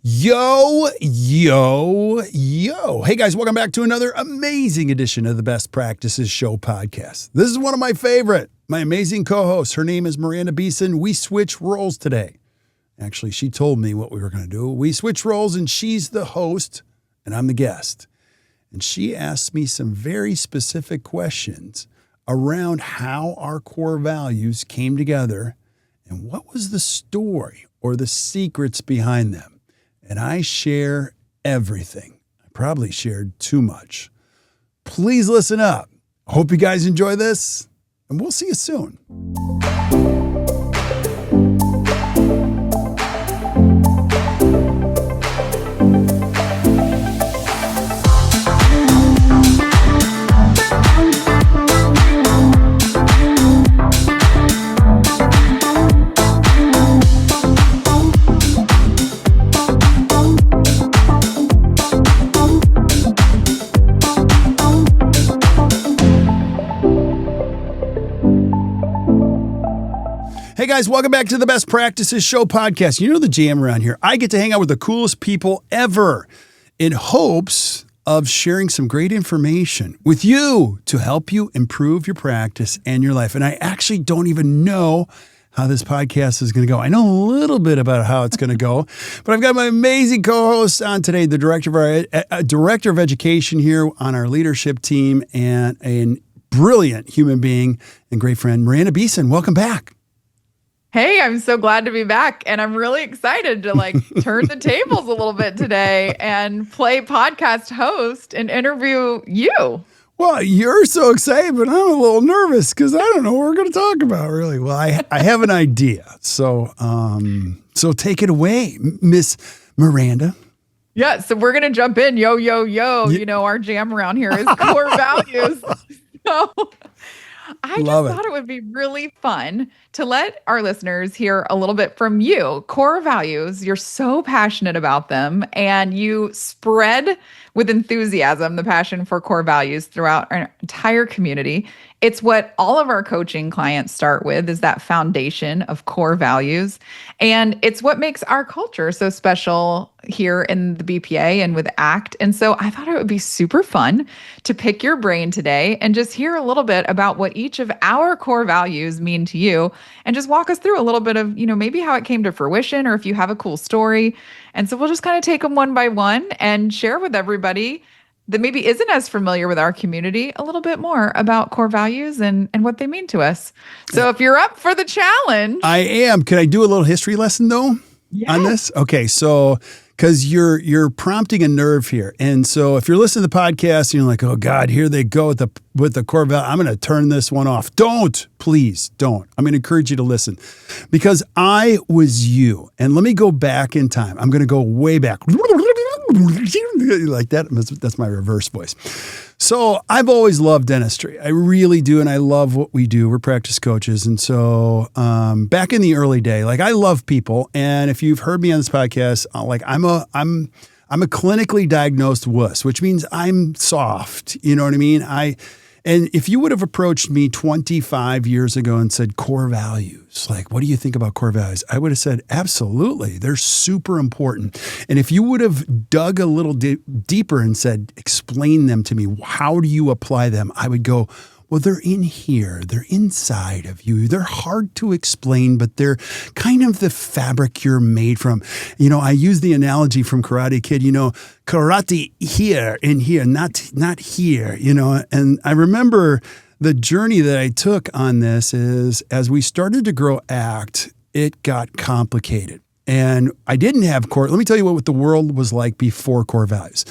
Yo, yo, yo. Hey guys, welcome back to another amazing edition of the Best Practices Show podcast. This is one of my favorite. My amazing co-host, her name is Miranda Beeson. We switch roles today. Actually, she told me what we were going to do. We switch roles and she's the host and I'm the guest. And she asked me some very specific questions around how our core values came together and what was the story or the secrets behind them. And I share everything. I probably shared too much. Please listen up. I hope you guys enjoy this, and we'll see you soon. Hey guys, welcome back to the Best Practices Show podcast. You know the jam around here. I get to hang out with the coolest people ever in hopes of sharing some great information with you to help you improve your practice and your life. And I actually don't even know how this podcast is going to go. I know a little bit about how it's going to go, but I've got my amazing co-host on today, the director of education here on our leadership team, and a brilliant human being and great friend, Miranda Beeson. Welcome back. Hey, I'm so glad to be back. And I'm really excited to turn the tables a little bit today and play podcast host and interview you. Well, you're so excited, but I'm a little nervous because I don't know what we're going to talk about, really. Well, I have an idea. So take it away, Miss Miranda. Yeah, so we're going to jump in. Yo, yo, yo. You know, our jam around here is core values. So I just thought it would be really fun to let our listeners hear a little bit from you. Core values, you're so passionate about them, and you spread with enthusiasm the passion for core values throughout our entire community. It's what all of our coaching clients start with, is that foundation of core values. And it's what makes our culture so special here in the BPA and with ACT. And so I thought it would be super fun to pick your brain today and just hear a little bit about what each of our core values mean to you, and just walk us through a little bit of, maybe how it came to fruition, or if you have a cool story. And so we'll just kind of take them one by one and share with everybody that maybe isn't as familiar with our community a little bit more about core values and what they mean to us. So if you're up for the challenge. I am. Can I do a little history lesson though on this? Okay. So, because you're prompting a nerve here. And so if you're listening to the podcast and you're like, oh God, here they go with the core value, I'm going to turn this one off. Please don't. I'm going to encourage you to listen because I was you. And let me go back in time. I'm going to go way back. Like that. That's my reverse voice. So I've always loved dentistry. I really do. And I love what we do. We're practice coaches. And so back in the early day, I love people. And if you've heard me on this podcast, I'm a clinically diagnosed wuss, which means I'm soft. You know what I mean? And if you would have approached me 25 years ago and said core values, what do you think about core values? I would have said, absolutely. They're super important. And if you would have dug a little deeper and said, explain them to me, how do you apply them? I would go, well, they're in here. They're inside of you. They're hard to explain, but they're kind of the fabric you're made from. I use the analogy from Karate Kid, karate here and here, not here, and I remember the journey that I took on this is as we started to grow ACT, it got complicated. And I didn't have core. Let me tell you what the world was like before core values.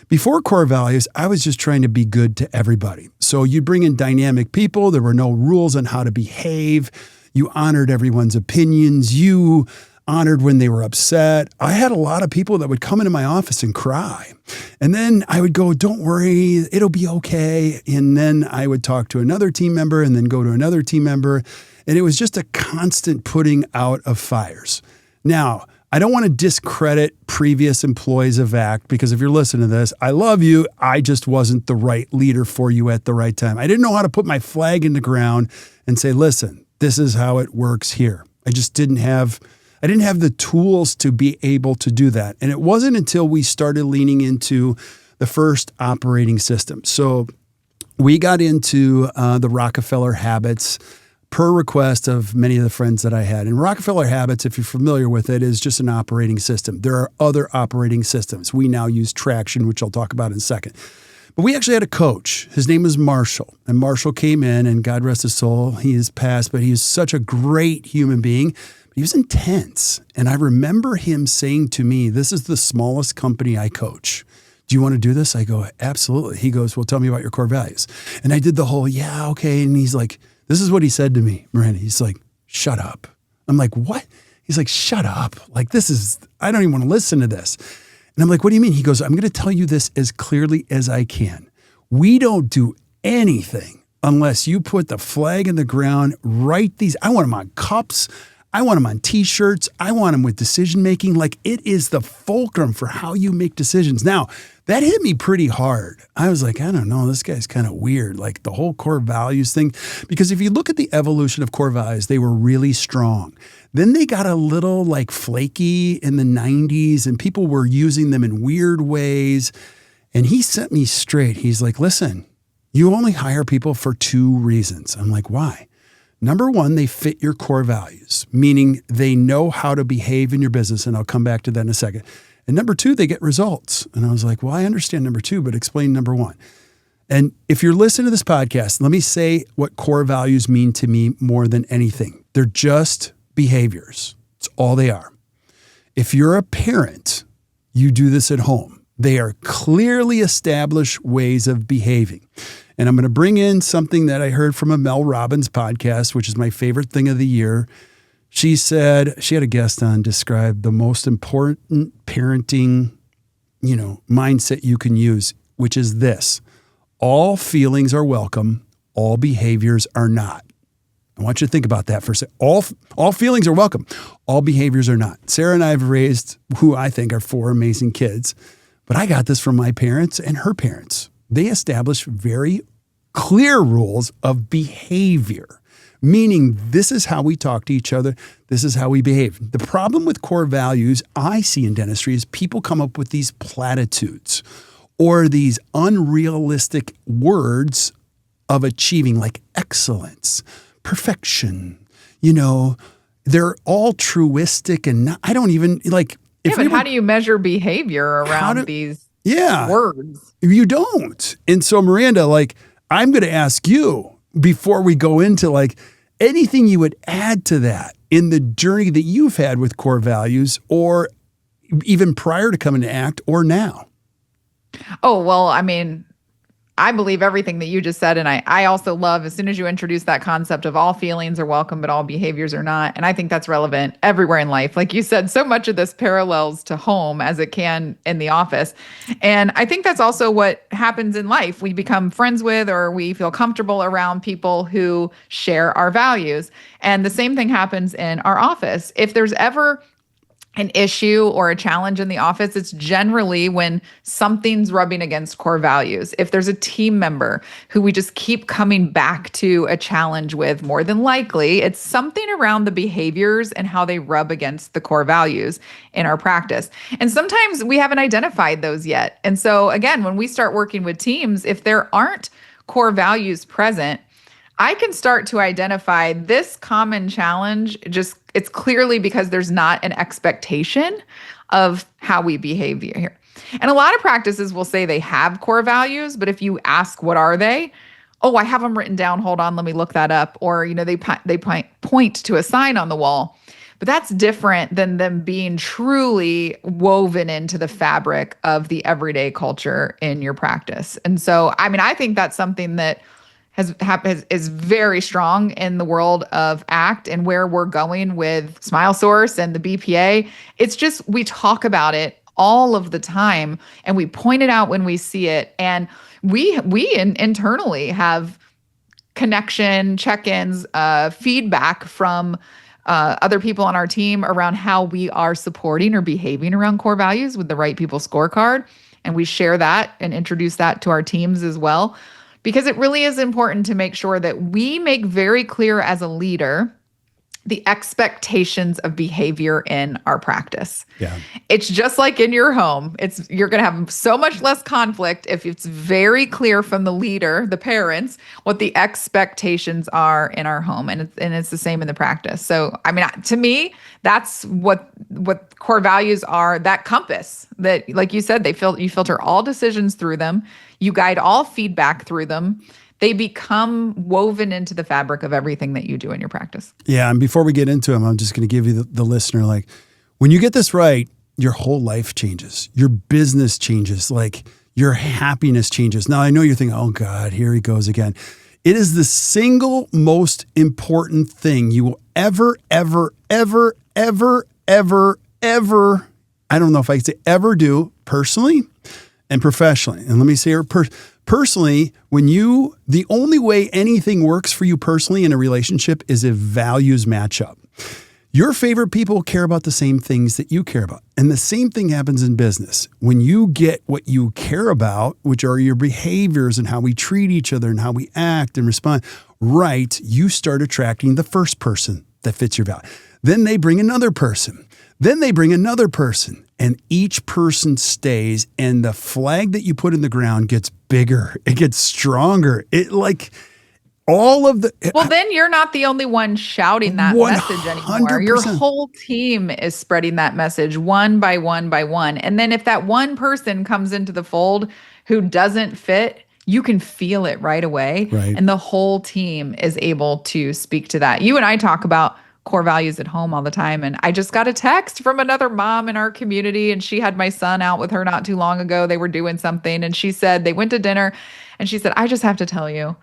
Before core values, I was just trying to be good to everybody. So you bring in dynamic people. There were no rules on how to behave. You honored everyone's opinions. You honored when they were upset. I had a lot of people that would come into my office and cry. And then I would go, don't worry, it'll be okay. And then I would talk to another team member and then go to another team member. And it was just a constant putting out of fires. Now, I don't want to discredit previous employees of ACT because if you're listening to this, I love you. I just wasn't the right leader for you at the right time. I didn't know how to put my flag in the ground and say, listen, this is how it works here. I just didn't have I didn't have the tools to be able to do that. And it wasn't until we started leaning into the first operating system. So we got into the Rockefeller Habits per request of many of the friends that I had. And Rockefeller Habits, if you're familiar with it, is just an operating system. There are other operating systems. We now use Traction, which I'll talk about in a second. But we actually had a coach. His name was Marshall. And Marshall came in, and God rest his soul, he is passed, but he was such a great human being. He was intense. And I remember him saying to me, this is the smallest company I coach. Do you want to do this? I go, absolutely. He goes, well, tell me about your core values. And I did the whole, yeah, okay. And he's like, this is what he said to me, Miranda. He's like, shut up. I'm like, what? He's like, shut up. Like, I don't even want to listen to this. And I'm like, what do you mean? He goes, I'm going to tell you this as clearly as I can. We don't do anything unless you put the flag in the ground, write these. I want them on cups. I want them on t-shirts. I want them with decision making. Like, it is the fulcrum for how you make decisions. Now, that hit me pretty hard. I was like, I don't know, this guy's kind of weird, like the whole core values thing. Because if you look at the evolution of core values, they were really strong. Then they got a little like flaky in the 90s, and people were using them in weird ways. And he set me straight. He's like, listen, you only hire people for 2 reasons. I'm like, why? Number 1, they fit your core values, meaning they know how to behave in your business. And I'll come back to that in a second. And number 2, they get results. And I was like, well, I understand number 2, but explain number 1. And if you're listening to this podcast, let me say what core values mean to me more than anything. They're just behaviors. It's all they are. If you're a parent, you do this at home. They are clearly established ways of behaving. And I'm going to bring in something that I heard from a Mel Robbins podcast, which is my favorite thing of the year. She said, she had a guest on, describe the most important parenting, mindset you can use, which is this: all feelings are welcome, all behaviors are not. I want you to think about that for a second. All feelings are welcome, all behaviors are not. Sarah and I have raised who I think are 4 amazing kids, but I got this from my parents and her parents. They established very clear rules of behavior. Meaning this is how we talk to each other. This is how we behave. The problem with core values I see in dentistry is people come up with these platitudes or these unrealistic words of achieving, like excellence, perfection. They're all truistic, and I don't even like. But how do you measure behavior around these words? You don't. And so, Miranda, I'm going to ask you before we go into anything you would add to that in the journey that you've had with core values, or even prior to coming to ACT or now. Oh, well, I believe everything that you just said. And I also love, as soon as you introduce that concept of all feelings are welcome, but all behaviors are not. And I think that's relevant everywhere in life. Like you said, so much of this parallels to home as it can in the office. And I think that's also what happens in life. We become friends with, or we feel comfortable around people who share our values. And the same thing happens in our office. If there's ever an issue or a challenge in the office, it's generally when something's rubbing against core values. If there's a team member who we just keep coming back to a challenge with, more than likely, it's something around the behaviors and how they rub against the core values in our practice. And sometimes we haven't identified those yet. And so again, when we start working with teams, if there aren't core values present, I can start to identify this common challenge. It's clearly because there's not an expectation of how we behave here. And a lot of practices will say they have core values, but if you ask what are they? Oh, I have them written down. Hold on, let me look that up. Or they point to a sign on the wall. But that's different than them being truly woven into the fabric of the everyday culture in your practice. And so, I think that's something that is very strong in the world of ACT and where we're going with Smile Source and the BPA. It's just, we talk about it all of the time and we point it out when we see it. And we internally have connection, check-ins, feedback from other people on our team around how we are supporting or behaving around core values with the Right People Scorecard. And we share that and introduce that to our teams as well. Because it really is important to make sure that we make very clear as a leader the expectations of behavior in our practice. Yeah. It's just like in your home. You're going to have so much less conflict if it's very clear from the leader, the parents, what the expectations are in our home, and it's the same in the practice. So, I mean, to me, that's what core values are. That compass that, like you said, you filter all decisions through them. You guide all feedback through them. They become woven into the fabric of everything that you do in your practice. Yeah. And before we get into them, I'm just going to give you the listener, like, when you get this right, your whole life changes. Your business changes. Like, your happiness changes. Now, I know you're thinking, oh God, here he goes again. It is the single most important thing you will ever, I don't know if I can say ever do, personally and professionally. And let me say it personally, the only way anything works for you personally in a relationship is if values match up. Your favorite people care about the same things that you care about. And the same thing happens in business. When you get what you care about, which are your behaviors and how we treat each other and how we act and respond, right, you start attracting the first person that fits your value. Then they bring another person. Then they bring another person. And each person stays, and the flag that you put in the ground gets bigger. It gets stronger. Well, then you're not the only one shouting that 100%. message anymore. Your whole team is spreading that message one by one by one. And then if that one person comes into the fold who doesn't fit, you can feel it right away. Right. And the whole team is able to speak to that. You and I talk about core values at home all the time. And I just got a text from another mom in our community, and she had my son out with her not too long ago. They were doing something, and she said they went to dinner, and she said, I just have to tell you,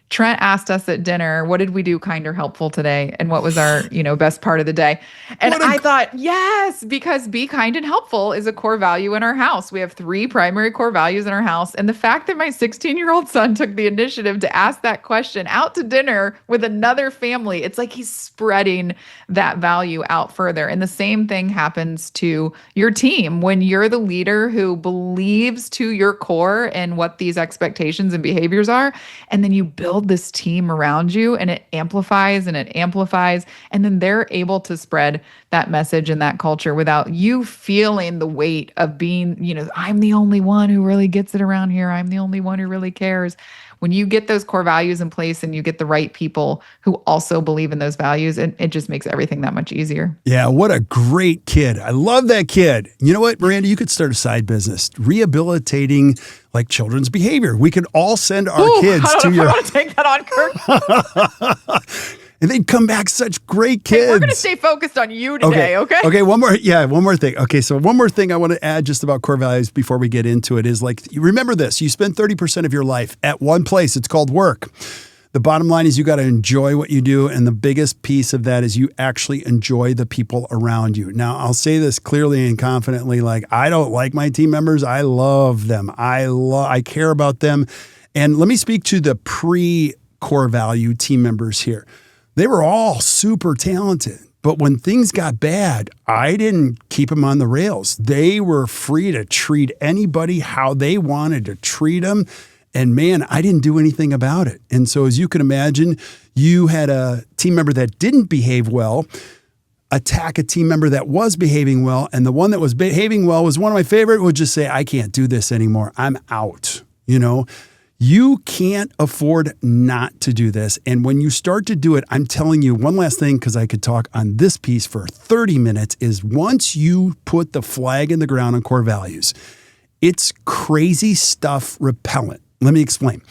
Trent asked us at dinner, what did we do kind or helpful today? And what was our, best part of the day? And I thought, yes, because be kind and helpful is a core value in our house. We have 3 primary core values in our house. And the fact that my 16-year-old son took the initiative to ask that question out to dinner with another family, it's like he's spreading that value out further. And the same thing happens to your team when you're the leader who believes to your core and what these expectations and behaviors are. And then you build this team around you, and it amplifies and it amplifies. And then they're able to spread that message and that culture without you feeling the weight of being, I'm the only one who really gets it around here. I'm the only one who really cares. When you get those core values in place and you get the right people who also believe in those values, it just makes everything that much easier. Yeah, what a great kid. I love that kid. You know what, Miranda, you could start a side business, rehabilitating like children's behavior. We could all send our kids to your... I want to take that on, Kirk. And they'd come back such great kids. Hey, we're going to stay focused on you today, okay? Okay, one more thing. Okay, so one more thing I want to add just about core values before we get into it is, like, you remember this. You spend 30% of your life at one place. It's called work. The bottom line is you got to enjoy what you do, and the biggest piece of that is you actually enjoy the people around you. Now, I'll say this clearly and confidently, like, I don't like my team members. I love them. I care about them. And let me speak to the pre-core value team members here. They were all super talented, but when things got bad, I didn't keep them on the rails. They were free to treat anybody how they wanted to treat them. And man, I didn't do anything about it. And so as you can imagine, you had a team member that didn't behave well attack a team member that was behaving well. And the one that was behaving well was one of my favorite, would just say, I can't do this anymore. I'm out. You can't afford not to do this. And when you start to do it, I'm telling you one last thing, because I could talk on this piece for 30 minutes, is once you put the flag in the ground on core values, it's crazy stuff repellent. Let me explain.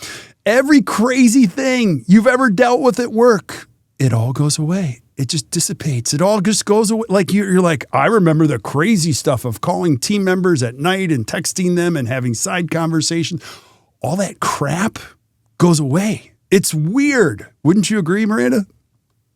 Every crazy thing you've ever dealt with at work, it all goes away. It just dissipates. It all just goes away. Like you're like, I remember the crazy stuff of calling team members at night and texting them and having side conversations. All that crap goes away. It's weird. Wouldn't you agree, Miranda?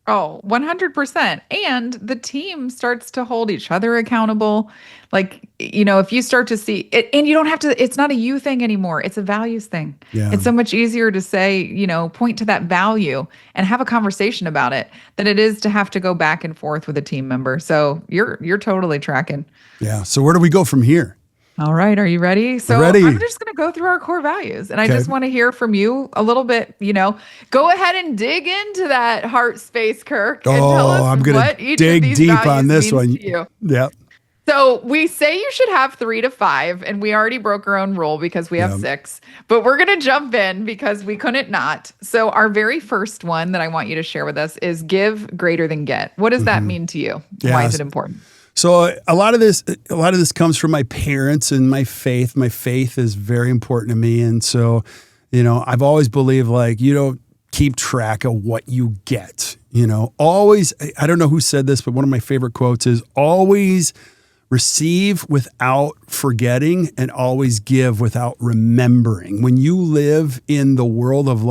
Oh, 100%. And the team starts to hold each other accountable. Like, if you start to see it, and you don't have to, it's not a you thing anymore. It's a values thing. Yeah. It's so much easier to say, point to that value and have a conversation about it than it is to have to go back and forth with a team member. So you're totally tracking. Yeah. So where do we go from here? All right. Are you ready? So Ready. I'm just going to go through our core values and I Okay. just want to hear from you a little bit, go ahead and dig into that heart space, Kirk, and tell us I'm going what to each of dig these deep on values this means one. to you. Yeah. So we say you should have 3 to 5, and we already broke our own rule because we have 6, but we're going to jump in because we couldn't not. So our very first one that I want you to share with us is give greater than get. What does that mean to you? Yeah. Why is it important? So a lot of this comes from my parents and my faith. My faith is very important to me. And so, I've always believed you don't keep track of what you get, always. I don't know who said this, but one of my favorite quotes is always receive without forgetting and always give without remembering. When you live in the world of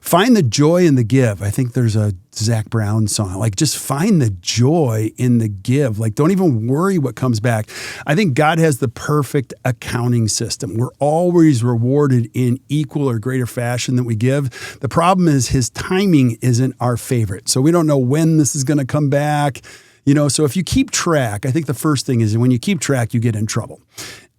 find the joy in the give. I think there's a Zach Brown song, just find the joy in the give. Don't even worry what comes back. I think God has the perfect accounting system. We're always rewarded in equal or greater fashion that we give. The problem is his timing isn't our favorite. So we don't know when this is going to come back. So if you keep track, I think the first thing is when you keep track, you get in trouble.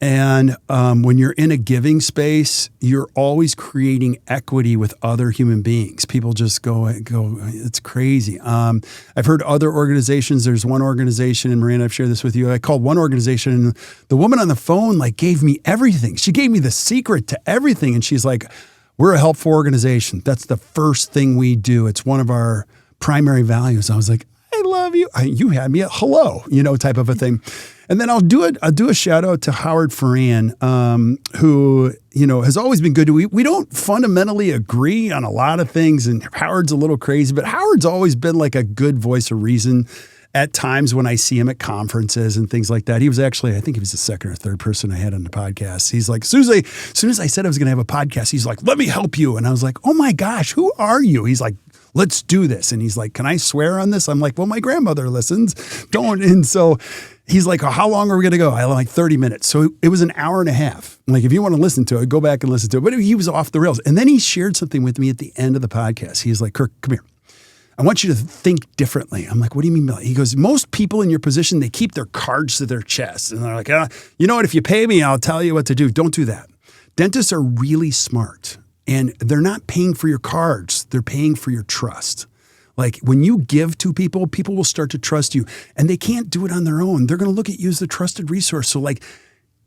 And when you're in a giving space, you're always creating equity with other human beings. People just go, it's crazy. I've heard other organizations. There's one organization, and Miranda, I've shared this with you. I called one organization, and the woman on the phone gave me everything. She gave me the secret to everything. And she's like, we're a helpful organization. That's the first thing we do. It's one of our primary values. I was like, I love you. You had me at hello, type of a thing. And then I'll do a shout out to Howard Ferran, who, has always been good to me. We don't fundamentally agree on a lot of things, and Howard's a little crazy, but Howard's always been a good voice of reason at times when I see him at conferences and things like that. He was actually, I think he was the second or third person I had on the podcast. He's like, as soon as I said I was going to have a podcast, he's like, let me help you. And I was like, oh my gosh, who are you? He's like, let's do this. And he's like, can I swear on this? I'm like, well, my grandmother listens. Don't. And so he's like, oh, how long are we going to go? I'm like 30 minutes. So it was an hour and a half. I'm like, if you want to listen to it, go back and listen to it. But he was off the rails. And then he shared something with me at the end of the podcast. He's like, Kirk, come here. I want you to think differently. I'm like, what do you mean by that? He goes, most people in your position, they keep their cards to their chest. And they're like, you know what? If you pay me, I'll tell you what to do. Don't do that. Dentists are really smart. And they're not paying for your cards. They're paying for your trust. When you give to people, people will start to trust you. And they can't do it on their own. They're going to look at you as the trusted resource. So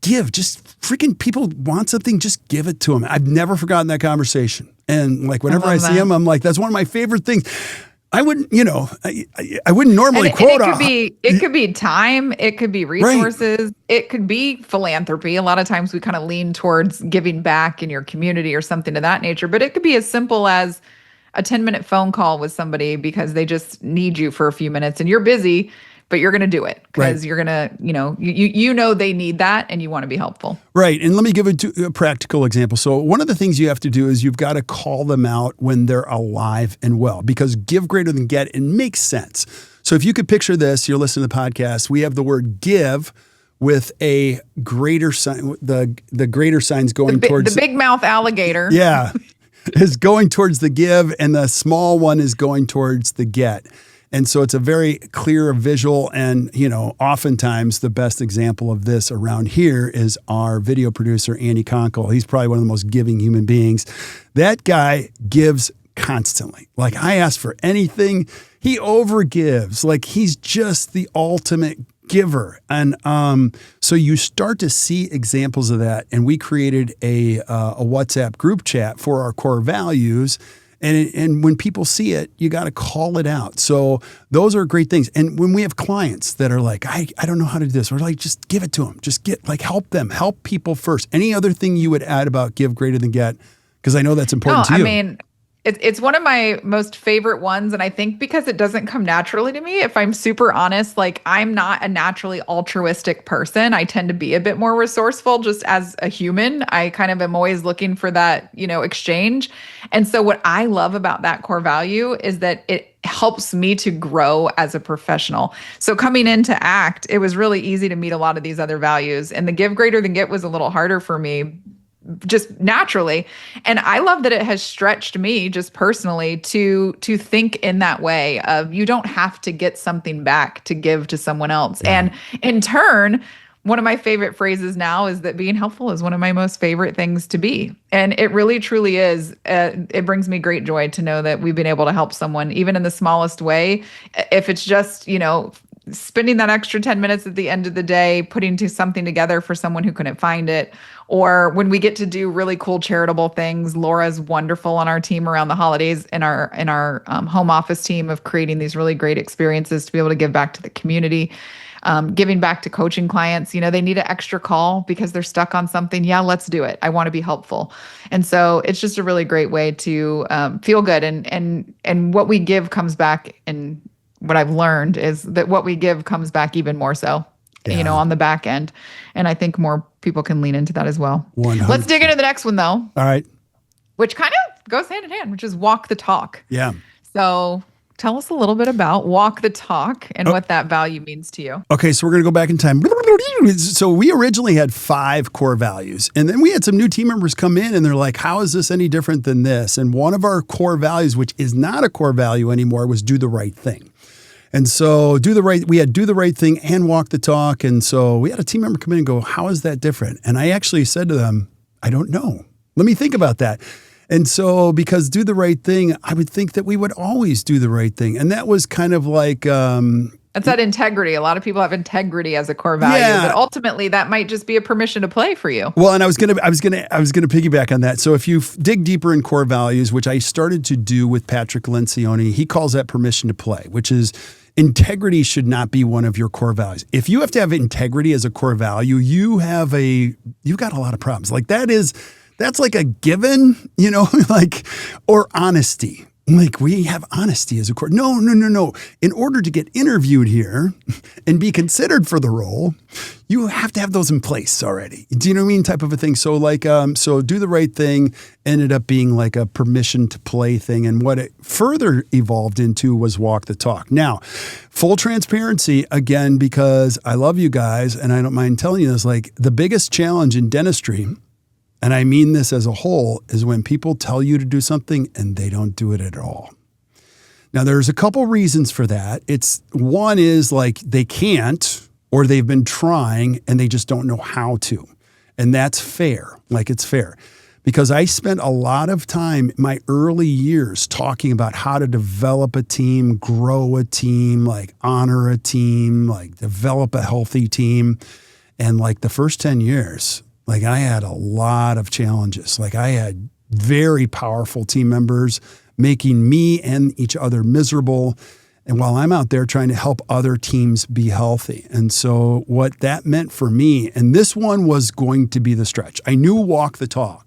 give. Just freaking people want something, just give it to them. I've never forgotten that conversation. And whenever I see them, I'm like, that's one of my favorite things. I wouldn't, I wouldn't normally quote. It could be time. It could be resources. Right. It could be philanthropy. A lot of times we kind of lean towards giving back in your community or something of that nature, but it could be as simple as a 10-minute phone call with somebody because they just need you for a few minutes and you're busy, but you're going to do it because you're going to, they need that and you want to be helpful. Right. And let me give a practical example. So one of the things you have to do is you've got to call them out when they're alive and well, because give greater than get, it makes sense. So if you could picture this, you're listening to the podcast, we have the word give with a greater sign, the greater sign's going towards the big mouth alligator. Yeah. Is going towards the give and the small one is going towards the get. And so it's a very clear visual. And, oftentimes the best example of this around here is our video producer, Andy Conkle. He's probably one of the most giving human beings. That guy gives constantly. I ask for anything, he overgives. He's just the ultimate giver. And so you start to see examples of that. And we created a WhatsApp group chat for our core values. And when people see it, you got to call it out. So those are great things. And when we have clients that are like, I don't know how to do this, we're like, just give it to them. Just help them, help people first. Any other thing you would add about give greater than get? Because I know that's important to you. I mean, it's one of my most favorite ones. And I think because it doesn't come naturally to me, if I'm super honest, I'm not a naturally altruistic person. I tend to be a bit more resourceful just as a human. I kind of am always looking for that, exchange. And so what I love about that core value is that it helps me to grow as a professional. So coming into ACT, it was really easy to meet a lot of these other values. And the give greater than get was a little harder for me just naturally. And I love that it has stretched me just personally to think in that way of you don't have to get something back to give to someone else. Yeah. And in turn, one of my favorite phrases now is that being helpful is one of my most favorite things to be. And it really, truly is. It brings me great joy to know that we've been able to help someone, even in the smallest way. If it's just, spending that extra 10 minutes at the end of the day, putting something together for someone who couldn't find it, or when we get to do really cool charitable things. Laura's wonderful on our team around the holidays in our home office team of creating these really great experiences to be able to give back to the community. Giving back to coaching clients, they need an extra call because they're stuck on something. Yeah, let's do it. I want to be helpful. And so it's just a really great way to feel good. And what we give comes back. And what I've learned is that what we give comes back even more so, on the back end. And I think more people can lean into that as well. 100%. Let's dig into the next one, though. All right. Which kind of goes hand in hand, which is walk the talk. Yeah. So tell us a little bit about walk the talk and what that value means to you. Okay, so we're going to go back in time. So we originally had 5 core values, and then we had some new team members come in, and they're like, how is this any different than this? And one of our core values, which is not a core value anymore, was do the right thing. And so we had do the right thing and walk the talk. And so we had a team member come in and go, how is that different? And I actually said to them, I don't know. Let me think about that. And so because do the right thing, I would think that we would always do the right thing. And that was kind of like... That's that integrity. A lot of people have integrity as a core value, but ultimately that might just be a permission to play for you. Well, and I was gonna piggyback on that. So if you dig deeper in core values, which I started to do with Patrick Lencioni, he calls that permission to play, which is integrity should not be one of your core values. If you have to have integrity as a core value, you've got a lot of problems. Like that's like a given, or honesty. Like we have honesty as a core. No. In order to get interviewed here and be considered for the role, you have to have those in place already. Do you know what I mean? Type of a thing. So so do the right thing ended up being like a permission to play thing. And what it further evolved into was walk the talk. Now, full transparency again, because I love you guys and I don't mind telling you this, like the biggest challenge in dentistry, and I mean this as a whole, is when people tell you to do something and they don't do it at all. Now, there's a couple reasons for that. One is like they can't, or they've been trying and they just don't know how to. And that's fair. Like it's fair. Because I spent a lot of time in my early years talking about how to develop a team, grow a team, like honor a team, like develop a healthy team. And like the first 10 years, like I had a lot of challenges. Like I had very powerful team members making me and each other miserable. And while I'm out there trying to help other teams be healthy. And so what that meant for me, and this one was going to be the stretch. I knew walk the talk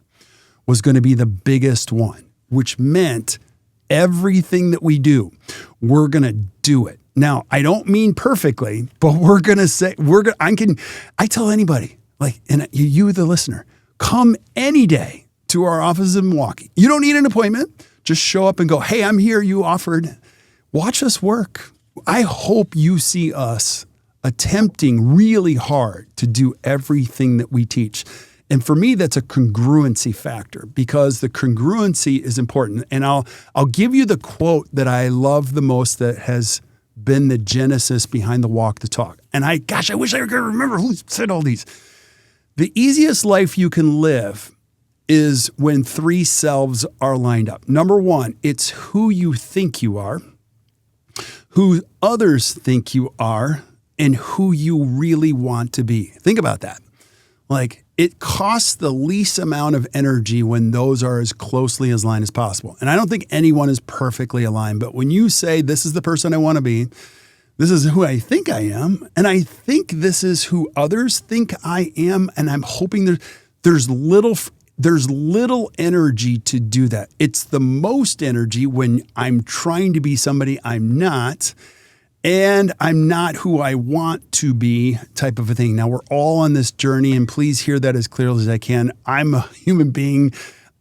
was going to be the biggest one, which meant everything that we do, we're going to do it. Now, I don't mean perfectly, but we're going to say, I tell anybody, like, and you, the listener, come any day to our office in Milwaukee. You don't need an appointment. Just show up and go, hey, I'm here. You offered. Watch us work. I hope you see us attempting really hard to do everything that we teach. And for me, that's a congruency factor because the congruency is important. And I'll give you the quote that I love the most that has been the genesis behind the walk the talk. And I wish I could remember who said all these. The easiest life you can live is when 3 selves are lined up. Number 1, it's who you think you are, who others think you are, and who you really want to be. Think about that. Like it costs the least amount of energy when those are as closely aligned as possible. And I don't think anyone is perfectly aligned, but when you say, this is the person I want to be, this is who I think I am, and I think this is who others think I am, and I'm hoping there's little energy to do that. It's the most energy when I'm trying to be somebody I'm not, and I'm not who I want to be type of a thing. Now, we're all on this journey, and please hear that as clearly as I can. I'm a human being.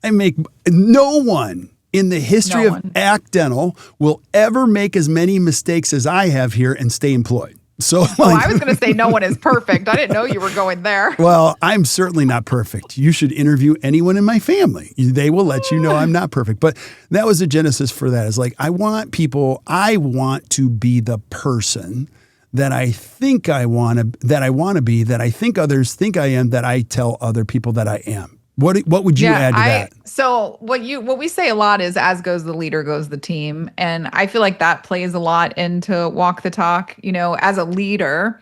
No one in the history of ACT Dental will ever make as many mistakes as I have here and stay employed. So I was going to say no one is perfect. I didn't know you were going there. Well, I'm certainly not perfect. You should interview anyone in my family. They will let you know I'm not perfect. But that was the genesis for that. It's like I want to be the person that I think I want to be, that I think others think I am, that I tell other people that I am. What would you add to that? So what we say a lot is, as goes the leader, goes the team. And I feel like that plays a lot into walk the talk. As a leader,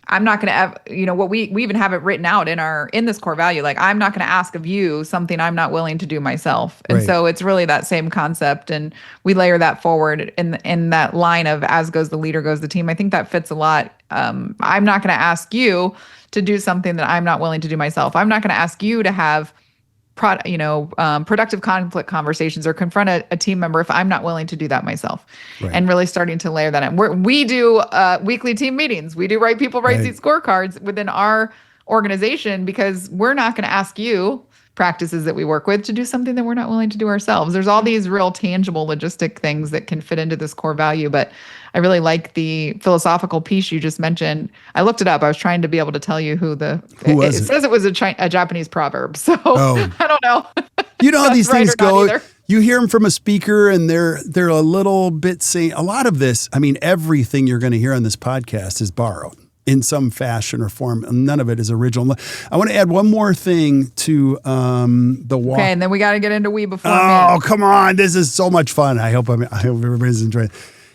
I'm not going to have, what we even have it written out in this core value. Like, I'm not going to ask of you something I'm not willing to do myself. And so it's really that same concept. And we layer that forward in that line of, as goes the leader, goes the team. I think that fits a lot. I'm not going to ask you to do something that I'm not willing to do myself. I'm not going to ask you to have productive conflict conversations or confront a team member if I'm not willing to do that myself. And really starting to layer that in. We do weekly team meetings. We do people write these scorecards within our organization, because we're not going to ask you, practices that we work with, to do something that we're not willing to do ourselves. There's all these real tangible logistic things that can fit into this core value, but I really like the philosophical piece you just mentioned. I looked it up. I was trying to be able to tell you who it says it was a Japanese proverb. So I don't know. You know how these things go. You hear them from a speaker and they're a little bit saying a lot of this. I mean, everything you're going to hear on this podcast is borrowed in some fashion or form. None of it is original. I want to add one more thing to the walk. Okay, and then we got to get into we before. Oh, come on. This is so much fun. I hope everybody's enjoying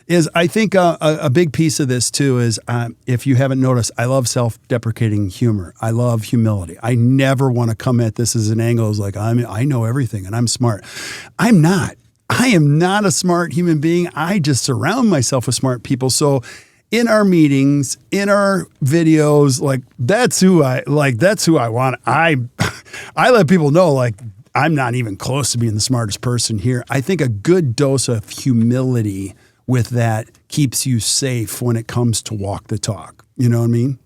it. I think a big piece of this too is, if you haven't noticed, I love self-deprecating humor. I love humility. I never want to come at this as an angle as like, I know everything and I'm smart. I'm not. I am not a smart human being. I just surround myself with smart people. So in our meetings, in our videos, that's who I want. I let people know, I'm not even close to being the smartest person here. I think a good dose of humility with that keeps you safe when it comes to walk the talk. You know what I mean?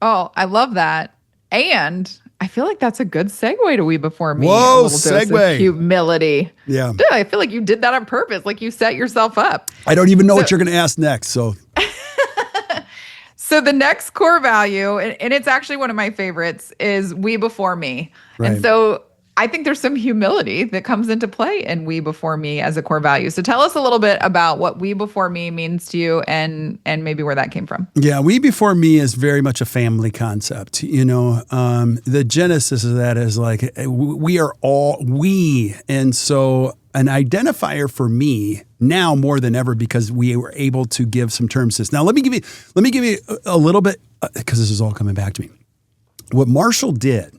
Oh, I love that. And I feel like that's a good segue to we before me. Whoa, segue. Humility. Yeah. Dude, I feel like you did that on purpose. Like, you set yourself up. I don't even know what you're going to ask next. So the next core value, and it's actually one of my favorites, is we before me. Right. And so I think there's some humility that comes into play in we before me as a core value. So tell us a little bit about what we before me means to you, and maybe where that came from. Yeah, we before me is very much a family concept. The genesis of that is like, we are all we. And so an identifier for me now more than ever, because we were able to give some terms to this. Now, let me give you a little bit, because this is all coming back to me. What Marshall did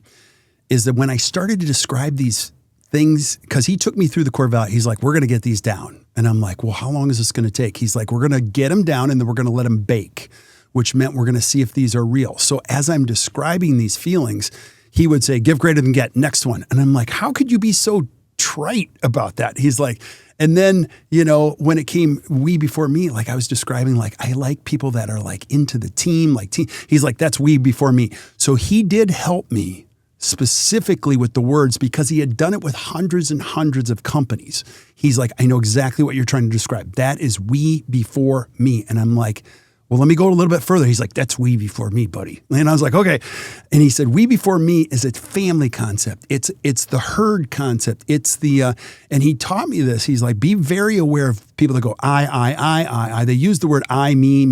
is that when I started to describe these things, because he took me through the core value, he's like, we're going to get these down. And I'm like, well, how long is this going to take? He's like, we're going to get them down and then we're going to let them bake, which meant we're going to see if these are real. So as I'm describing these feelings, he would say, give greater than get, next one. And I'm like, how could you be so trite about that? He's like, and then, when it came we before me, I was describing, I like people that are into the team, team. He's like, that's we before me. So he did help me specifically with the words, because he had done it with hundreds and hundreds of companies. He's like, I know exactly what you're trying to describe. That is we before me. And I'm like, well, let me go a little bit further. He's like, that's we before me, buddy. And I was like, okay. And he said, we before me is a family concept. It's the herd concept. It's and he taught me this. He's like, be very aware of people that go, I. They use the word I, me,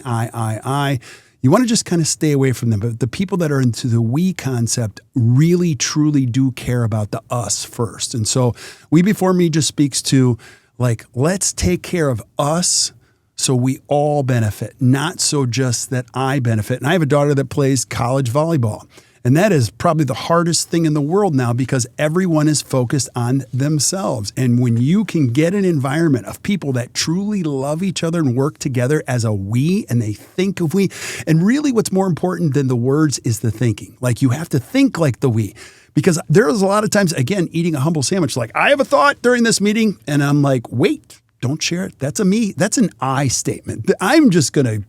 I. You want to just kind of stay away from them. But the people that are into the we concept really, truly do care about the us first. And so we before me just speaks to let's take care of us so we all benefit, not so just that I benefit. And I have a daughter that plays college volleyball. And that is probably the hardest thing in the world now, because everyone is focused on themselves. And when you can get an environment of people that truly love each other and work together as a we, and they think of we, and really what's more important than the words is the thinking. You have to think like the we. Because there's a lot of times, again, eating a humble sandwich, I have a thought during this meeting, and I'm like, wait, don't share it. That's a me. That's an I statement. I'm just going to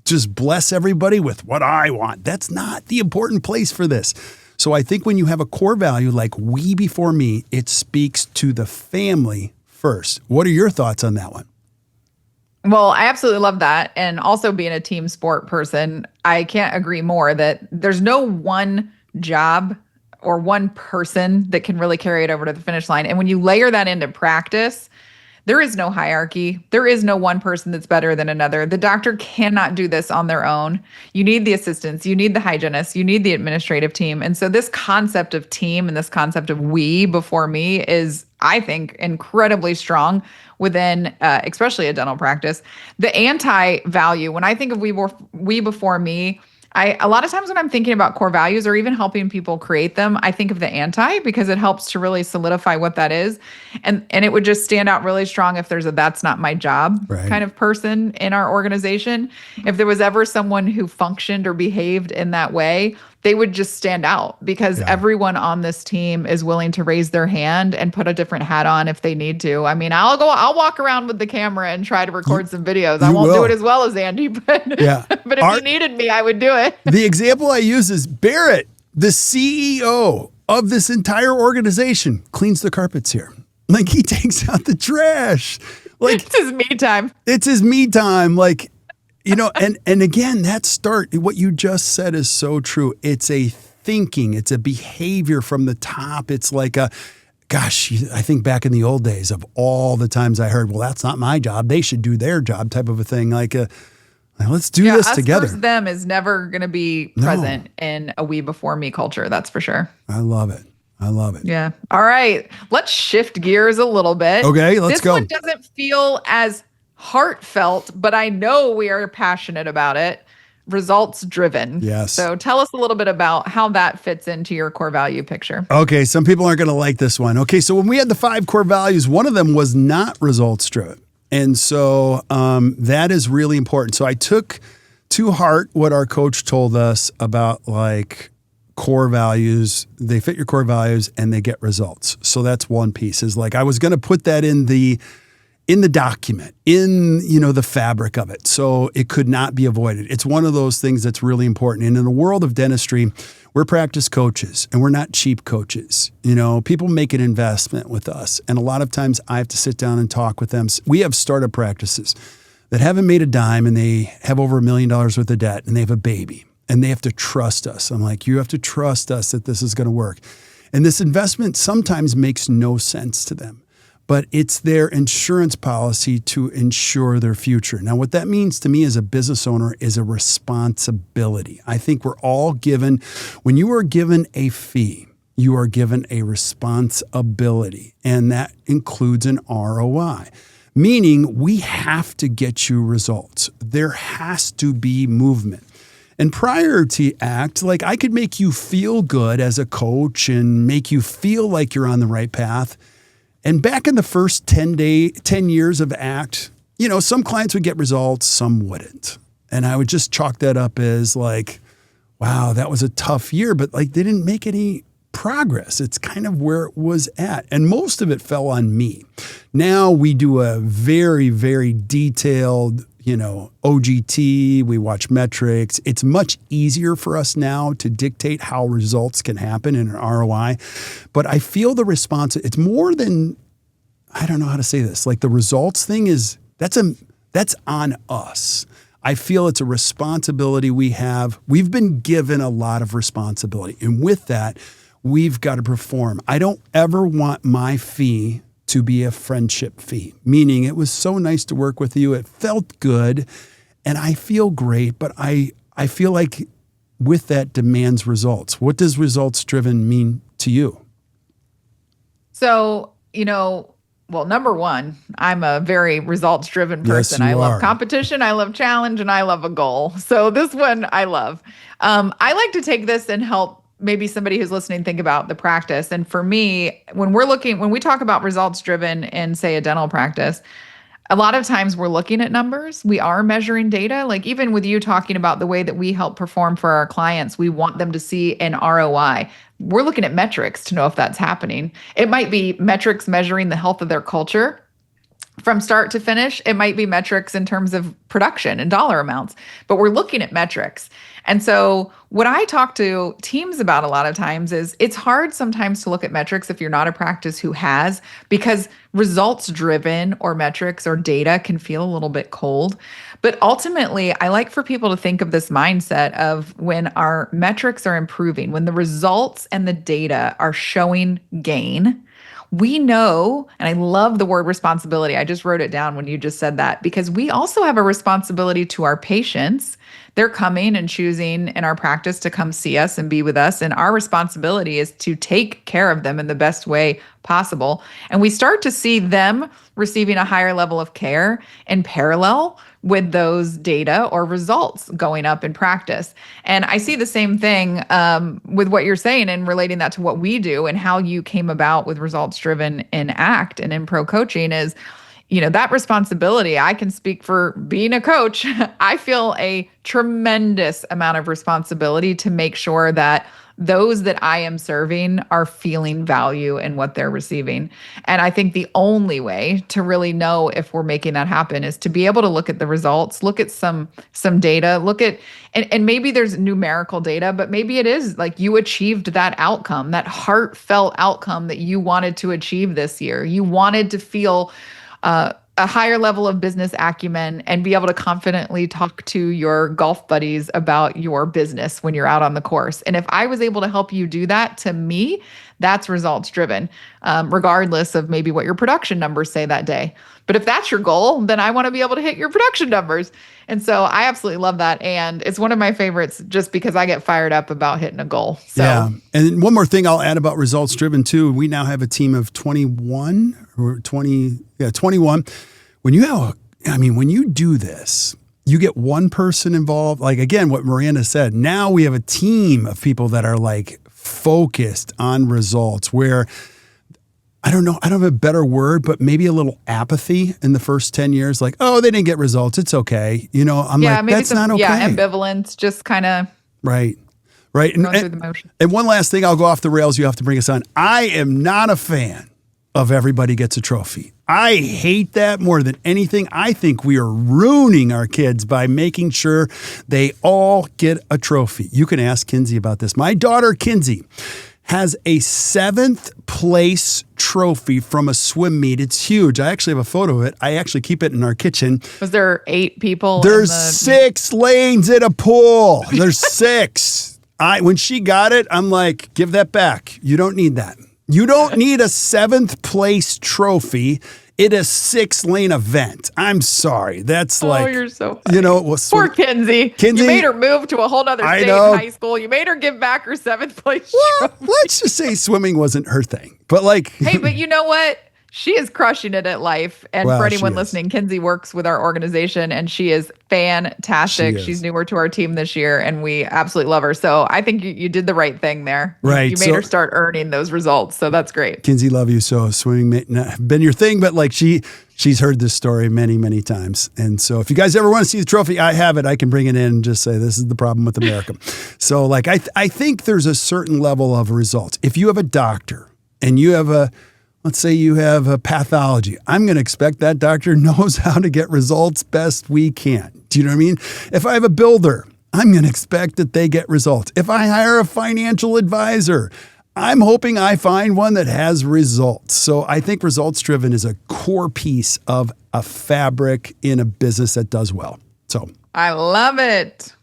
just bless everybody with what I want. That's not the important place for this. So I think when you have a core value like we before me, it speaks to the family first. What are your thoughts on that one? Well, I absolutely love that. And also, being a team sport person, I can't agree more that there's no one job or one person that can really carry it over to the finish line. And when you layer that into practice, There is no hierarchy. There is no one person that's better than another. The doctor cannot do this on their own. You need the assistants, you need the hygienists, you need the administrative team. And so this concept of team and this concept of we before me is, I think, incredibly strong within especially a dental practice. The anti-value, when I think of we before me, a lot of times when I'm thinking about core values or even helping people create them, I think of the anti because it helps to really solidify what that is. And it would just stand out really strong if there's a that's not my job kind of person in our organization. If there was ever someone who functioned or behaved in that way, they would just stand out because everyone on this team is willing to raise their hand and put a different hat on if they need to. I mean, I'll walk around with the camera and try to record some videos. I won't do it as well as Andy, but but if you needed me, I would do it. The example I use is Barrett, the CEO of this entire organization, cleans the carpets here. Like he takes out the trash. Like it's his me time. It's his me time. Like, you know, and again, what you just said is so true. It's a thinking, it's a behavior from the top. It's like gosh, I think back in the old days of all the times I heard, well, that's not my job. They should do their job type of a thing. Like let's do this us together. Versus them is never going to be present in a we before me culture. That's for sure. I love it. Yeah. All right. Let's shift gears a little bit. Okay, let's go. This one doesn't feel as heartfelt, but I know we are passionate about it. Results driven. Yes. So tell us a little bit about how that fits into your core value picture. Okay. Some people aren't going to like this one. Okay. So when we had the 5 core values, one of them was not results driven. And so that is really important. So I took to heart what our coach told us about like core values. They fit your core values and they get results. So that's one piece is like, I was going to put that in the document, in, the fabric of it. So it could not be avoided. It's one of those things that's really important. And in the world of dentistry, we're practice coaches and we're not cheap coaches. People make an investment with us. And a lot of times I have to sit down and talk with them. We have startup practices that haven't made a dime and they have over $1 million worth of debt and they have a baby and they have to trust us. I'm like, you have to trust us that this is going to work. And this investment sometimes makes no sense to them. But it's their insurance policy to ensure their future. Now, what that means to me as a business owner is a responsibility. I think we're all given, when you are given a fee, you are given a responsibility, and that includes an ROI, meaning we have to get you results. There has to be movement. And prior to ACT, like I could make you feel good as a coach and make you feel like you're on the right path. And back in the first 10 years of ACT, some clients would get results, some wouldn't. And I would just chalk that up as like, wow, that was a tough year, but like they didn't make any progress. It's kind of where it was at. And most of it fell on me. Now we do a very, very detailed, OGT, we watch metrics. It's much easier for us now to dictate how results can happen in an ROI. But I feel the response, it's more than, I don't know how to say this, like the results thing that's on us. I feel it's a responsibility we have. We've been given a lot of responsibility. And with that, we've got to perform. I don't ever want my fee to be a friendship fee, meaning it was so nice to work with you. It felt good and I feel great, but I feel like with that demands results. What does results driven mean to you? So, well, number one, I'm a very results driven person. Yes, I love competition. I love challenge and I love a goal. So this one I love. I like to take this and help maybe somebody who's listening think about the practice. And for me, when we talk about results driven in say a dental practice, a lot of times we're looking at numbers. We are measuring data. Like even with you talking about the way that we help perform for our clients, we want them to see an ROI. We're looking at metrics to know if that's happening. It might be metrics measuring the health of their culture from start to finish. It might be metrics in terms of production and dollar amounts, but we're looking at metrics. And so what I talk to teams about a lot of times is it's hard sometimes to look at metrics if you're not a practice who has, because results driven or metrics or data can feel a little bit cold. But ultimately, I like for people to think of this mindset of when our metrics are improving, when the results and the data are showing gain, we know, and I love the word responsibility. I just wrote it down when you just said that, because we also have a responsibility to our patients. They're coming and choosing in our practice to come see us and be with us. And our responsibility is to take care of them in the best way possible. And we start to see them receiving a higher level of care in parallel with those data or results going up in practice. And I see the same thing with what you're saying and relating that to what we do and how you came about with results driven in ACT and in pro coaching is, that responsibility. I can speak for being a coach. I feel a tremendous amount of responsibility to make sure that those that I am serving are feeling value in what they're receiving. And I think the only way to really know if we're making that happen is to be able to look at the results, look at some data, look at, and maybe there's numerical data, but maybe it is like you achieved that outcome, that heartfelt outcome that you wanted to achieve this year. You wanted to feel a higher level of business acumen and be able to confidently talk to your golf buddies about your business when you're out on the course. And if I was able to help you do that, to me, that's results driven, regardless of maybe what your production numbers say that day. But if that's your goal, then I want to be able to hit your production numbers. And so I absolutely love that. And it's one of my favorites just because I get fired up about hitting a goal. So. Yeah. And one more thing I'll add about results driven too. We now have a team of 21 or 21. When you do this, you get one person involved. Like, again, what Miranda said, now we have a team of people that are like focused on results where I don't have a better word, but maybe a little apathy in the first 10 years. Like, oh, they didn't get results. It's okay. Maybe that's not okay. Yeah, ambivalence, just kind of. Right. Going through the motion. And one last thing, I'll go off the rails. You have to bring us on. I am not a fan of everybody gets a trophy. I hate that more than anything. I think we are ruining our kids by making sure they all get a trophy. You can ask Kinsey about this. My daughter, Kinsey, has a 7th place trophy from a swim meet. It's huge. I actually have a photo of it. I actually keep it in our kitchen. Was there 8 people? There's 6 lanes in a pool. There's 6. When she got it, I'm like, give that back. You don't need that. You don't need a 7th place trophy in a 6-lane event. I'm sorry. That's like, you're so funny. Poor Kinsey. You made her move to a whole other state in high school. You made her give back her 7th place trophy. Let's just say swimming wasn't her thing. But like, hey, but you know what? She is crushing it at life. And for anyone listening, Kinsey works with our organization and she is fantastic. She's newer to our team this year and we absolutely love her. So I think you did the right thing there. Right. You made her start earning those results. So that's great. Kinsey, love you. So swimming may not have been your thing, but like she's heard this story many, many times. And so if you guys ever want to see the trophy, I have it. I can bring it in and just say, this is the problem with America. So like, I think there's a certain level of results. If you have a doctor and you have let's say you have a pathology. I'm going to expect that doctor knows how to get results best we can. Do you know what I mean? If I have a builder, I'm going to expect that they get results. If I hire a financial advisor, I'm hoping I find one that has results. So I think results driven is a core piece of a fabric in a business that does well. So I love it.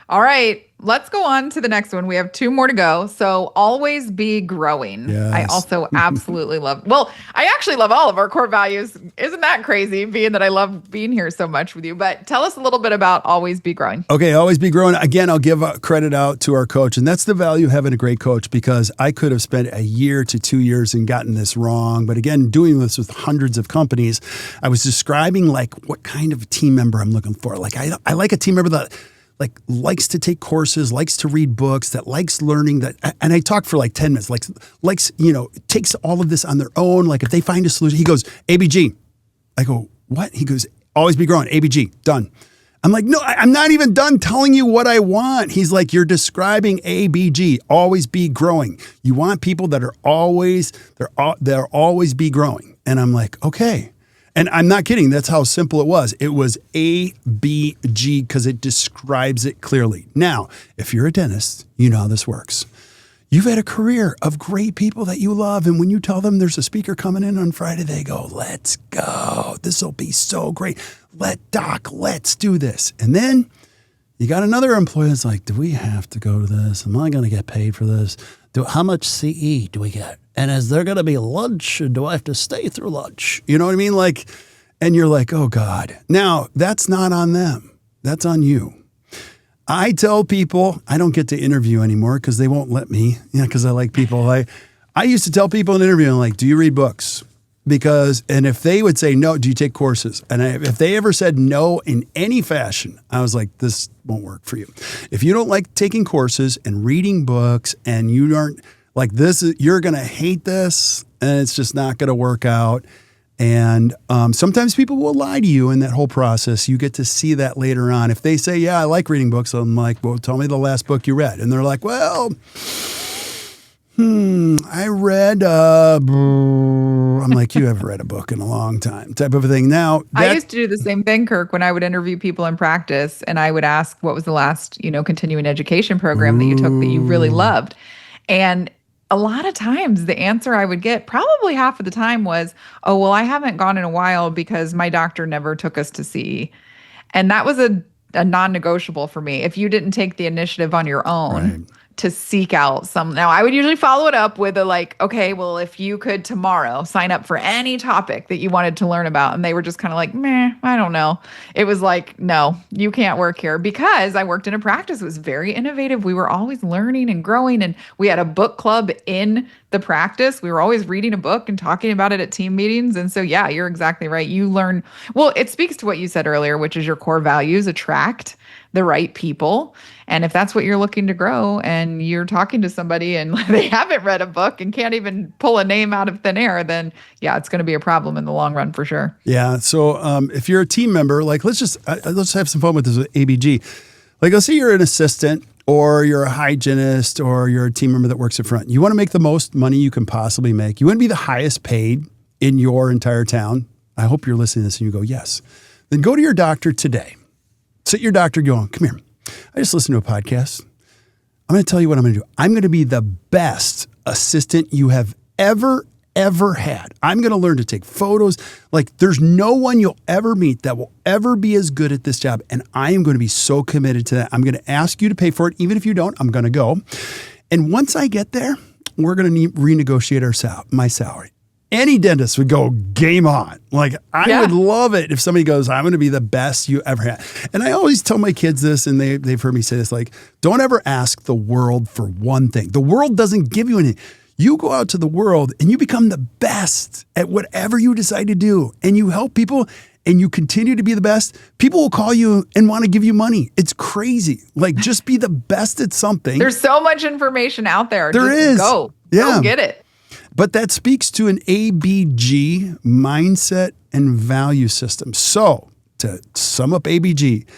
All right. Let's go on to the next one. We have 2 more to go. So always be growing. Yes. I also absolutely I actually love all of our core values. Isn't that crazy, being that I love being here so much with you? But tell us a little bit about always be growing. Okay, always be growing. Again, I'll give credit out to our coach. And that's the value of having a great coach, because I could have spent a year to 2 years and gotten this wrong. But again, doing this with hundreds of companies, I was describing like what kind of team member I'm looking for. Like I like a team member that likes to take courses, likes to read books, that likes learning, and I talk for like 10 minutes, likes, takes all of this on their own. Like if they find a solution, he goes, ABG. I go, what? He goes, always be growing, ABG, done. I'm like, no, I'm not even done telling you what I want. He's like, you're describing ABG, always be growing. You want people that are always be growing. And I'm like, okay. And I'm not kidding. That's how simple it was. It was ABG because it describes it clearly. Now, if you're a dentist, you know how this works. You've had a career of great people that you love. And when you tell them there's a speaker coming in on Friday, they go, let's go. This will be so great. Let's do this. And then you got another employee that's like, do we have to go to this? Am I going to get paid for this? How much CE do we get? And is there going to be lunch? And do I have to stay through lunch? You know what I mean? Like, and you're like, oh God. Now, that's not on them. That's on you. I tell people I don't get to interview anymore because they won't let me, because I like people. I used to tell people in an interview, I'm like, do you read books? And if they would say no, do you take courses? And if they ever said no in any fashion, I was like, this won't work for you. If you don't like taking courses and reading books and you aren't like this, you're going to hate this and it's just not going to work out. And sometimes people will lie to you in that whole process. You get to see that later on. If they say, yeah, I like reading books, I'm like, well, tell me the last book you read. And they're like, well, I read, I'm like, you haven't read a book in a long time type of a thing. Now, I used to do the same thing, Kirk, when I would interview people in practice and I would ask, what was the last, continuing education program that you took that you really loved? And a lot of times the answer I would get, probably half of the time, was, oh, well, I haven't gone in a while because my doctor never took us to see. And that was a non-negotiable for me. If you didn't take the initiative on your own to seek out some. Now, I would usually follow it up with okay, well, if you could tomorrow sign up for any topic that you wanted to learn about. And they were just kind of like, meh, I don't know. It was like, no, you can't work here, because I worked in a practice. It was very innovative. We were always learning and growing. And we had a book club in the practice. We were always reading a book and talking about it at team meetings. And so, yeah, you're exactly right. You learn, well, it speaks to what you said earlier, which is your core values attract the right people. And if that's what you're looking to grow and you're talking to somebody and they haven't read a book and can't even pull a name out of thin air, then yeah, it's going to be a problem in the long run for sure. Yeah. So if you're a team member, like let's have some fun with this with ABG. Like, let's say you're an assistant or you're a hygienist or you're a team member that works at front. You want to make the most money you can possibly make. You want to be the highest paid in your entire town. I hope you're listening to this and you go, yes. Then go to your doctor today. Sit your doctor going, come here. I just listened to a podcast. I'm going to tell you what I'm going to do. I'm going to be the best assistant you have ever had. I'm going to learn to take photos. Like, there's no one you'll ever meet that will ever be as good at this job. And I am going to be so committed to that. I'm going to ask you to pay for it. Even if you don't, I'm going to go. And once I get there, we're going to renegotiate my salary. Any dentist would go, game on. Like, I would love it if somebody goes, I'm going to be the best you ever had. And I always tell my kids this, and they've heard me say this, like, don't ever ask the world for one thing. The world doesn't give you anything. You go out to the world and you become the best at whatever you decide to do. And you help people and you continue to be the best. People will call you and want to give you money. It's crazy. Like, just be the best at something. There's so much information out there. There is. Go get it. But that speaks to an ABG mindset and value system. So to sum up ABG,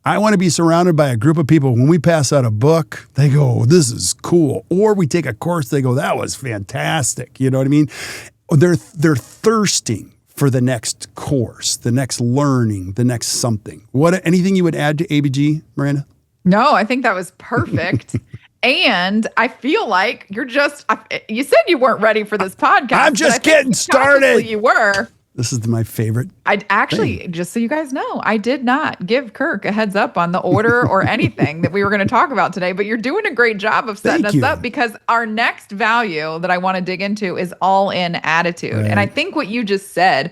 I want to be surrounded by a group of people. When we pass out a book, they go, this is cool. Or we take a course, they go, that was fantastic. You know what I mean? They're thirsting for the next course, the next learning, the next something. Anything you would add to ABG, Miranda? No, I think that was perfect. And I feel like you said you weren't ready for this podcast. I'm just getting started. You were. This is my favorite. I actually, just so you guys know, I did not give Kirk a heads up on the order or anything that we were going to talk about today, but you're doing a great job of setting us up, because our next value that I want to dig into is all-in attitude. Right. And I think what you just said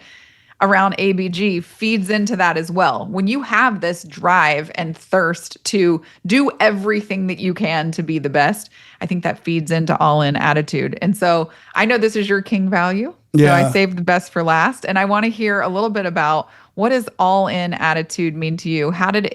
around ABG feeds into that as well. When you have this drive and thirst to do everything that you can to be the best, I think that feeds into all-in attitude. And so I know this is your king value. So I saved the best for last. And I want to hear a little bit about, what does all-in attitude mean to you? How did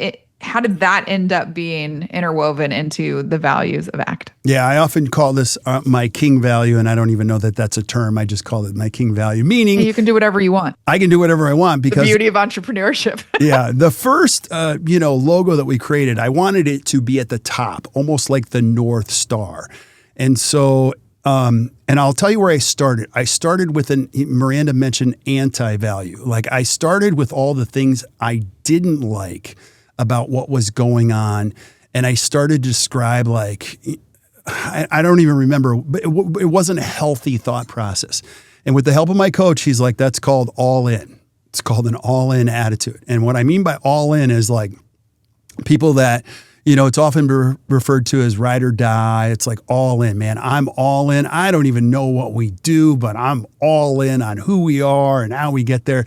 that end up being interwoven into the values of ACT? Yeah, I often call this my king value, and I don't even know that that's a term. I just call it my king value, meaning you can do whatever you want. I can do whatever I want, because the beauty of entrepreneurship. Yeah, the first logo that we created, I wanted it to be at the top, almost like the North Star. And so and I'll tell you where I started. I started with Miranda mentioned anti-value. Like, I started with all the things I didn't like about what was going on. And I started to describe, like, I don't even remember, but it wasn't a healthy thought process. And with the help of my coach, he's like, that's called all in. It's called an all in attitude. And what I mean by all in is, like, people that, It's often referred to as ride or die. It's like all in, man. I'm all in. I don't even know what we do, but I'm all in on who we are and how we get there.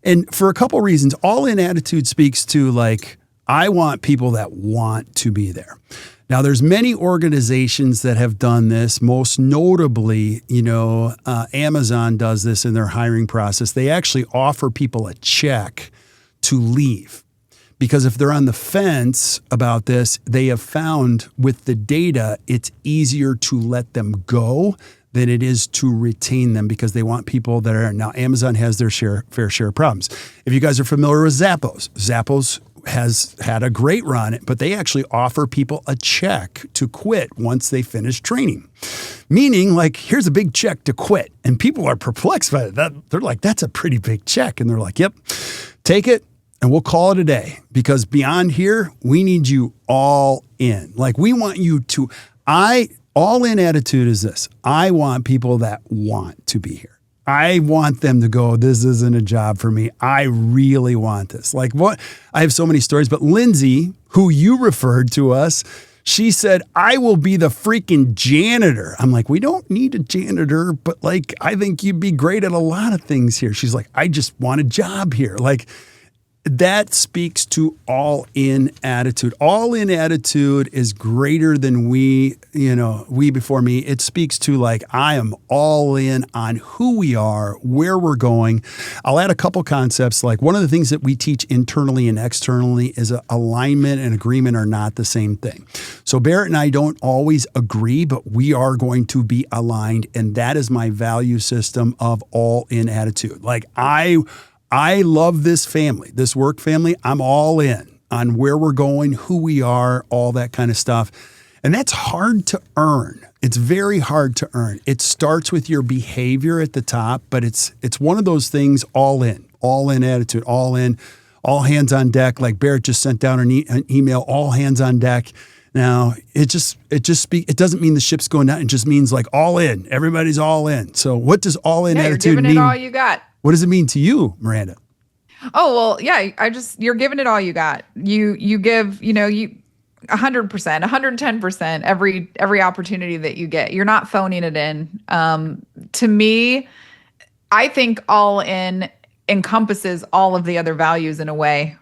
And for a couple reasons, all in attitude speaks to like, I want people that want to be there. Now, there's many organizations that have done this. Most notably, Amazon does this in their hiring process. They actually offer people a check to leave. Because if they're on the fence about this, they have found with the data, it's easier to let them go than it is to retain them because they want people that are. Now, Amazon has their fair share of problems. If you guys are familiar with Zappos has had a great run, but they actually offer people a check to quit once they finish training. Meaning, like, here's a big check to quit. And people are perplexed by that. They're like, that's a pretty big check. And they're like, yep, take it. And we'll call it a day because beyond here, we need you all in. Like we want you to, all in attitude is this. I want people that want to be here. I want them to go, this isn't a job for me. I really want this. Like what? I have so many stories, but Lindsay, who you referred to us, she said, I will be the freaking janitor. I'm like, we don't need a janitor, but like, I think you'd be great at a lot of things here. She's like, I just want a job here. Like, that speaks to all in attitude. All in attitude is greater than we before me. It speaks to like, I am all in on who we are, where we're going. I'll add a couple concepts. Like one of the things that we teach internally and externally is alignment and agreement are not the same thing. So Barrett and I don't always agree, but we are going to be aligned. And that is my value system of all in attitude. Like I love this family, this work family. I'm all in on where we're going, who we are, all that kind of stuff. And that's hard to earn. It's very hard to earn. It starts with your behavior at the top, but it's one of those things all in attitude, all in, all hands on deck. Like Barrett just sent down an email, all hands on deck. Now, it doesn't mean the ship's going down. It just means like all in. Everybody's all in. So what does all in attitude mean? You're giving it all you got. What does it mean to you, Miranda? Oh, well, yeah, you're giving it all you got. You give, you 100%, 110% every opportunity that you get. You're not phoning it in. To me, I think all in encompasses all of the other values in a way.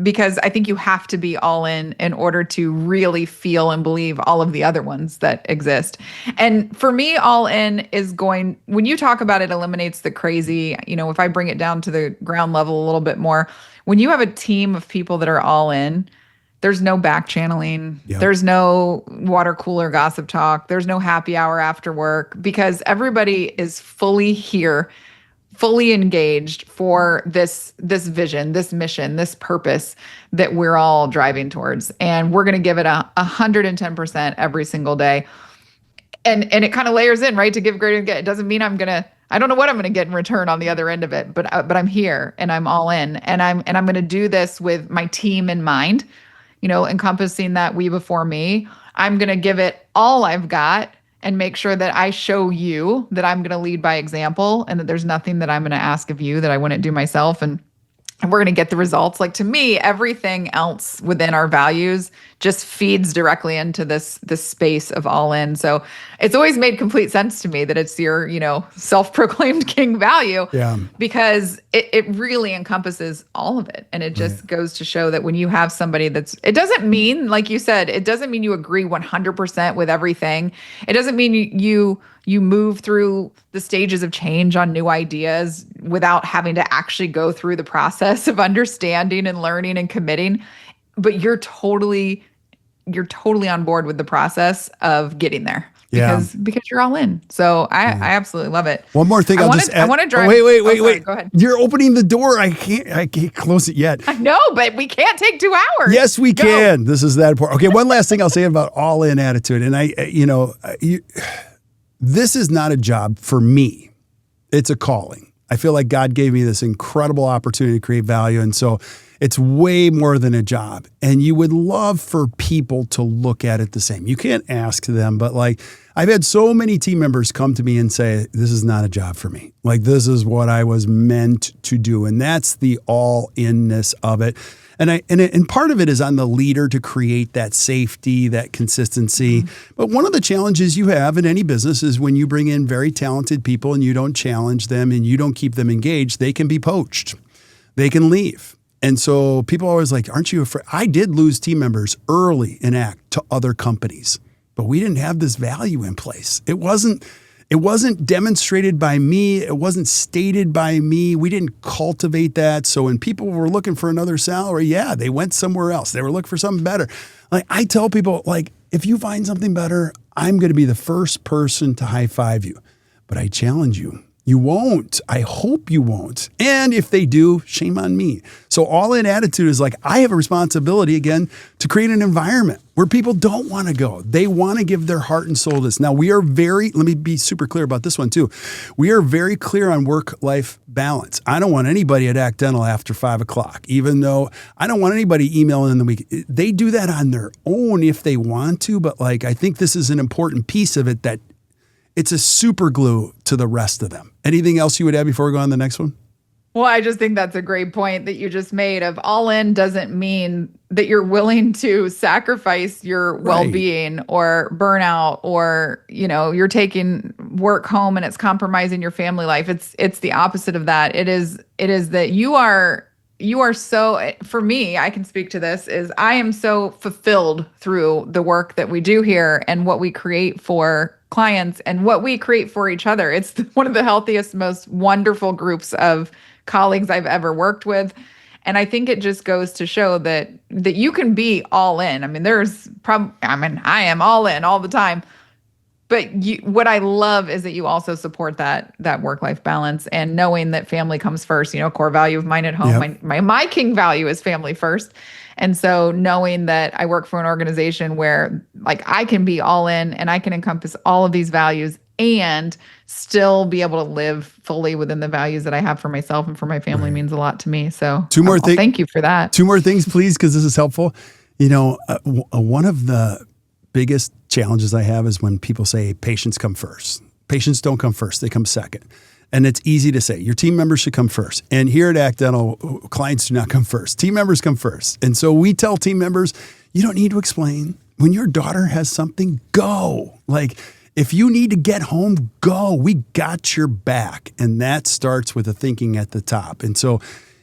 Because I think you have to be all in order to really feel and believe all of the other ones that exist. And for me, all in is when you talk about it, eliminates the crazy, if I bring it down to the ground level a little bit more, when you have a team of people that are all in, there's no back channeling. Yep. There's no water cooler gossip talk. There's no happy hour after work because everybody is fully here, fully engaged for this vision, this mission, this purpose that we're all driving towards. And we're going to give it 110% every single day. And it kind of layers in, right? To give greater and get. It doesn't mean I don't know what I'm going to get in return on the other end of it, but I'm here and I'm all in and I'm going to do this with my team in mind, encompassing that we before me. I'm going to give it all I've got and make sure that I show you that I'm going to lead by example and that there's nothing that I'm going to ask of you that I wouldn't do myself. And we're going to get the results. Like to me, everything else within our values just feeds directly into this space of all in. So it's always made complete sense to me that it's your, self-proclaimed king value because it really encompasses all of it. And it just goes to show that when you have somebody it doesn't mean, like you said, it doesn't mean you agree 100% with everything. It doesn't mean you move through the stages of change on new ideas without having to actually go through the process of understanding and learning and committing. But you're totally on board with the process of getting there because you're all in. So I absolutely love it. One more thing. I want to drive. Wait. Go ahead. You're opening the door. I can't close it yet. I know, but we can't take 2 hours. Yes, we can. This is that important. Okay. One last thing I'll say about all in attitude. And this is not a job for me. It's a calling. I feel like God gave me this incredible opportunity to create value. And so It's way more than a job. And you would love for people to look at it the same. You can't ask them, but like I've had so many team members come to me and say, this is not a job for me. Like this is what I was meant to do. And that's the all-inness of it. And part of it is on the leader to create that safety, that consistency. Mm-hmm. But one of the challenges you have in any business is when you bring in very talented people and you don't challenge them and you don't keep them engaged, they can be poached. They can leave. And so people are always like, aren't you afraid? I did lose team members early in ACT to other companies, but we didn't have this value in place. It wasn't demonstrated by me. It wasn't stated by me. We didn't cultivate that. So when people were looking for another salary, yeah, they went somewhere else. They were looking for something better. Like I tell people, like, if you find something better, I'm going to be the first person to high five you. But I challenge you. You won't. I hope you won't. And if they do, shame on me. So all in attitude is like, I have a responsibility again to create an environment where people don't want to go. They want to give their heart and soul to this. Now let me be super clear about this one too. We are very clear on work-life balance. I don't want anybody at ACT Dental after 5 o'clock, even though I don't want anybody emailing in the week. They do that on their own if they want to, but like, I think this is an important piece of it that it's a super glue to the rest of them. Anything else you would add before we go on to the next one? Well, I just think that's a great point that you just made of all in doesn't mean that you're willing to sacrifice your well-being or burnout or, you're taking work home and it's compromising your family life. It's the opposite of that. It is that you are so, for me, I can speak to this, is I am so fulfilled through the work that we do here and what we create for clients and what we create for each other. It's one of the healthiest, most wonderful groups of colleagues I've ever worked with. And I think it just goes to show that you can be all in. I mean, I am all in all the time. But what I love is that you also support that work-life balance and knowing that family comes first. Core value of mine at home. Yep. My king value is family first. And so knowing that I work for an organization where like I can be all in and I can encompass all of these values and still be able to live fully within the values that I have for myself and for my family means a lot to me. So thank you for that. 2 more things, please, because this is helpful. One of the biggest challenges I have is when people say patients come first. Patients don't come first. They come second. And it's easy to say your team members should come first. And here at ACT Dental, clients do not come first. Team members come first. And so we tell team members, you don't need to explain. When your daughter has something, go. Like if you need to get home, go. We got your back. And that starts with the thinking at the top. And so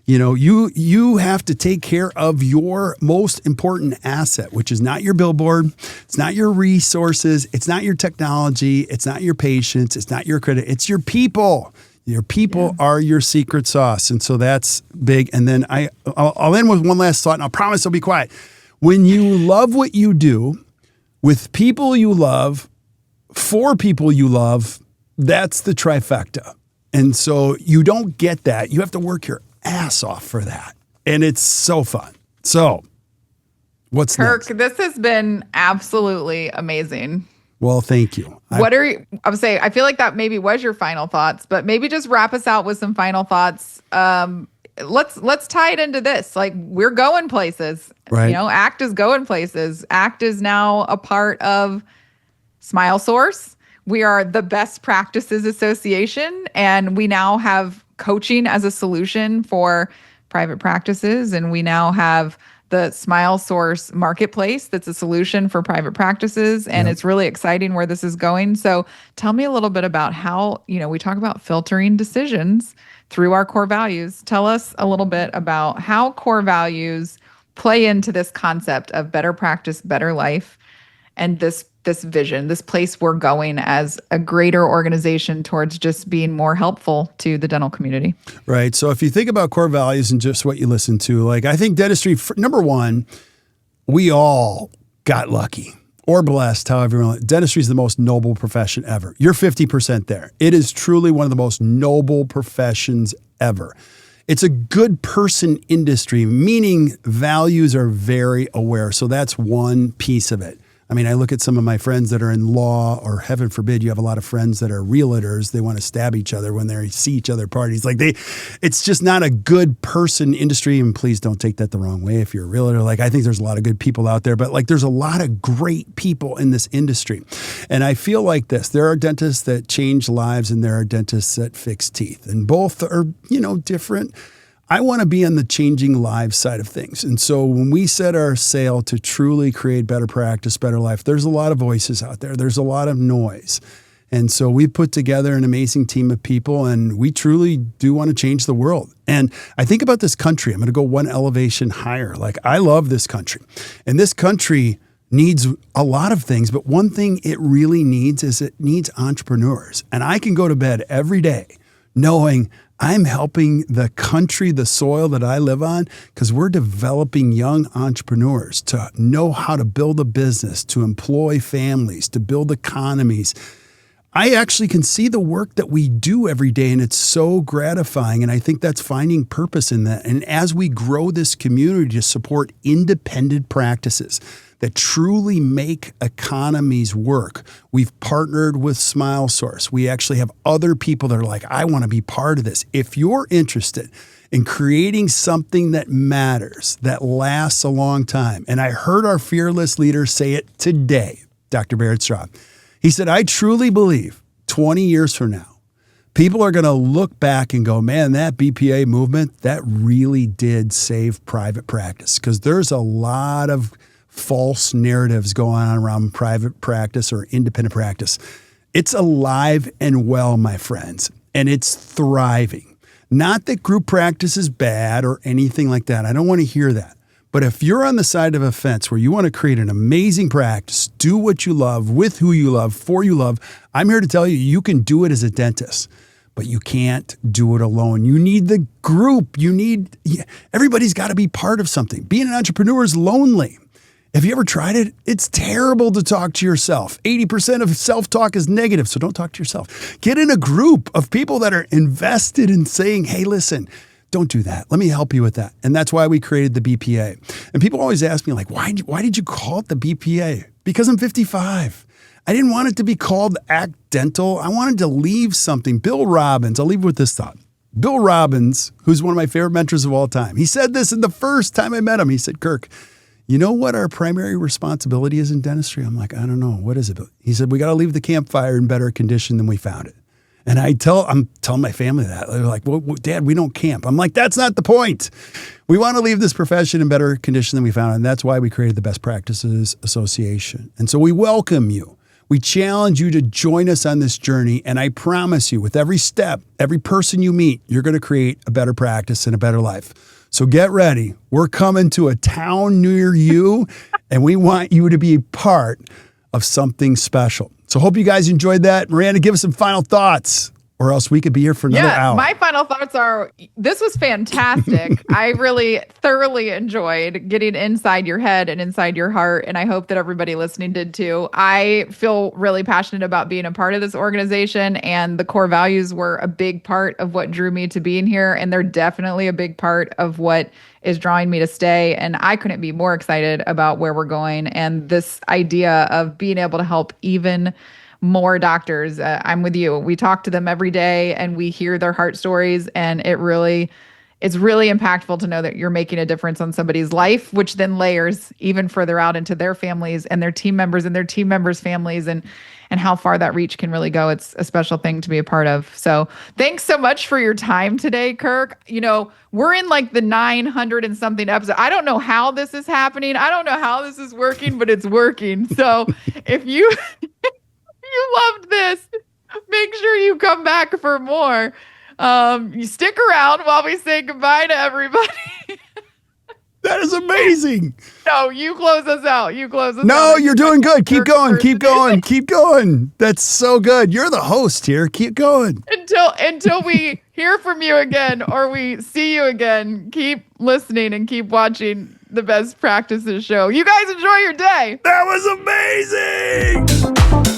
you have to take care of your most important asset, which is not your billboard. It's not your resources. It's not your technology. It's not your patients. It's not your credit. It's your people. Your people are your secret sauce. And so that's big. And then I'll end with one last thought, and I promise I'll be quiet. When you love what you do with people you love, for people you love, that's the trifecta. And so you don't get that. You have to work your ass off for that. And it's so fun. So what's Kirk, next? This has been absolutely amazing. Well, thank you. I would say, I feel like that maybe was your final thoughts, but maybe just wrap us out with some final thoughts. Let's tie it into this. Like we're going places, right? ACT is going places. ACT is now a part of Smile Source. We are the Best Practices Association, and we now have coaching as a solution for private practices. And we now have the Smile Source marketplace that's a solution for private practices. And It's really exciting where this is going. So tell me a little bit about how, we talk about filtering decisions through our core values. Tell us a little bit about how core values play into this concept of better practice, better life, and this vision, this place we're going as a greater organization towards just being more helpful to the dental community. Right. So if you think about core values and just what you listen to, like I think dentistry, number one, we all got lucky or blessed, however you want. Dentistry is the most noble profession ever. You're 50% there. It is truly one of the most noble professions ever. It's a good person industry, meaning values are very aware. So that's one piece of it. I mean, I look at some of my friends that are in law, or heaven forbid, you have a lot of friends that are realtors. They want to stab each other when they see each other at parties. Like it's just not a good person industry. And please don't take that the wrong way if you're a realtor. Like, I think there's a lot of good people out there, but like there's a lot of great people in this industry. And I feel like this, there are dentists that change lives and there are dentists that fix teeth, and both are, different. I want to be on the changing lives side of things. And so when we set our sail to truly create better practice, better life, there's a lot of voices out there. There's a lot of noise. And so we put together an amazing team of people, and we truly do want to change the world. And I think about this country. I'm going to go one elevation higher. Like, I love this country. And this country needs a lot of things, but one thing it really needs is it needs entrepreneurs. And I can go to bed every day knowing I'm helping the country, the soil that I live on, because we're developing young entrepreneurs to know how to build a business, to employ families, to build economies. I actually can see the work that we do every day, and it's so gratifying. And I think that's finding purpose in that. And as we grow this community to support independent practices that truly make economies work, we've partnered with SmileSource. We actually have other people that are like, I want to be part of this. If you're interested in creating something that matters, that lasts a long time, and I heard our fearless leader say it today, Dr. Behrendt. He said, I truly believe 20 years from now, people are going to look back and go, man, that BPA movement, that really did save private practice, because there's a lot of false narratives going on around private practice or independent practice. It's alive and well, my friends, and it's thriving. Not that group practice is bad or anything like that. I don't want to hear that. But if you're on the side of a fence where you want to create an amazing practice, do what you love, with who you love, for you love, I'm here to tell you, you can do it as a dentist, but you can't do it alone. You need the group. Everybody's got to be part of something. Being an entrepreneur is lonely. Have you ever tried it? It's terrible to talk to yourself. 80% of self-talk is negative, so don't talk to yourself. Get in a group of people that are invested in saying, hey, listen, don't do that. Let me help you with that. And that's why we created the BPA. And people always ask me, like, why did you call it the BPA? Because I'm 55. I didn't want it to be called Act Dental. I wanted to leave something. Bill Robbins, I'll leave with this thought. Bill Robbins, who's one of my favorite mentors of all time, he said this in the first time I met him. He said, Kirk, you know what our primary responsibility is in dentistry? I'm like, I don't know. What is it? He said, we got to leave the campfire in better condition than we found it. And I'm telling my family that. They're like, well, Dad, we don't camp. I'm like, that's not the point. We want to leave this profession in better condition than we found it. And that's why we created the Best Practices Association. And so we welcome you. We challenge you to join us on this journey. And I promise you, with every step, every person you meet, you're going to create a better practice and a better life. So get ready. We're coming to a town near you, and we want you to be part of something special. So hope you guys enjoyed that. Miranda, give us some final thoughts, or else we could be here for another hour. My final thoughts are, this was fantastic. I really thoroughly enjoyed getting inside your head and inside your heart, and I hope that everybody listening did too. I feel really passionate about being a part of this organization, and the core values were a big part of what drew me to being here, and they're definitely a big part of what is drawing me to stay. And I couldn't be more excited about where we're going and this idea of being able to help even more doctors. I'm with you. We talk to them every day and we hear their heart stories, and it's really impactful to know that you're making a difference on somebody's life, which then layers even further out into their families and their team members and their team members' families, and how far that reach can really go. It's a special thing to be a part of. So thanks so much for your time today, Kirk. You know, we're in like the 900 and something episode. I don't know how this is happening. I don't know how this is working, but it's working. So if you loved this, make sure you come back for more. You stick around while we say goodbye to everybody. That is amazing. No, you close us out. No, you're doing good. Keep going. Keep going. Keep going. That's so good. You're the host here. Keep going. Until we hear from you again or we see you again, keep listening and keep watching the Best Practices show. You guys enjoy your day. That was amazing.